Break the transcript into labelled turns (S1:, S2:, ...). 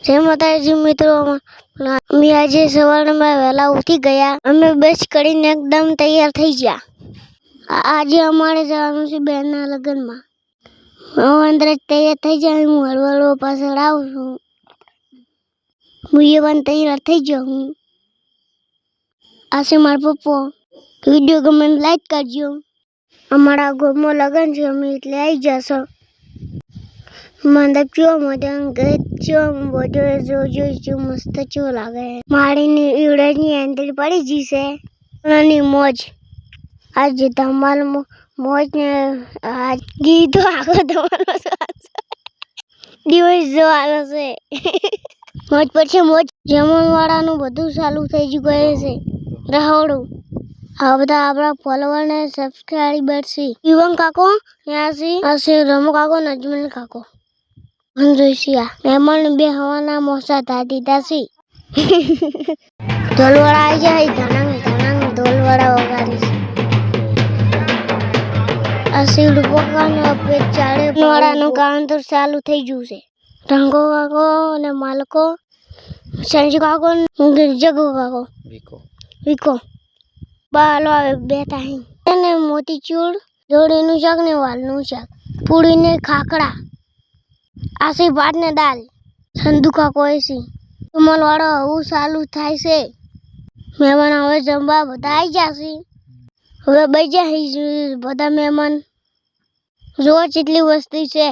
S1: જય માતાજી મિત્રો, અમે આજે સવારમાં વહેલા ઉઠી ગયા. અમે બસ કરીને એકદમ તૈયાર થઈ ગયા. આજે અમારે જવાનું છે બહેનના લગ્નમાં. હું અંદર તૈયાર થઈ જાય, હું હળવળો પાછળ આવું છું. હું એ પણ તૈયાર થઈ જાઉં હું. આ છે મારા પપ્પા. વિડીયો ગમે લાઈક કરજો. અમારા ગામમાં લગ્ન છે, અમે એટલે આવી જશો. મંડપ ચો મોઢા ગીત ચો બોજો જોજો જો મસ્ત ચો લાગે. માળીની ઈવડની એન્ટ્રી પડી જશે. નાની મોજ આજે ધમાલ મોજ ને આ ગીતો આખો ધમાલ દિવસ જોવાનો છે. મોજ પછી મોજ. જમણવાળાનું બધું ચાલુ થઈ ગયું છે. રહોડું આ બધા આપણા ફોલોવર ને સબસ્ક્રાઈબર છે. યુવન કાકો યાસી રમો કાકો નજમલ કાકો જોઈશિયા મહેમાન બે હવાના મોસા દાદી દાસી ઢોલવાળા આવી જાય. ધનંગ ધનંગ ઢોલવાળા વગાડી આ શિવડ પકાને અપે ચાળે વાળાનું કાઉન્ટર ચાલુ થઈ ગયું છે. રંગો કાકો અને માલકો સંજુ કાકો જગો કાકો વિકો બાલો આવે બેઠા અહીં અને મોતીચૂર જોડીનું શાક ને વાલનું શાક પૂરી ને ખાખરા આસી ભાત ને દાલ સંધુ કાકો એસી કમલ વાળો આવું ચાલુ થાય છે. મહેમાન હવે જમવા બધા આવી જશે. હવે બેસી જાય બધા મહેમાન. જો કેટલી વસ્તી છે.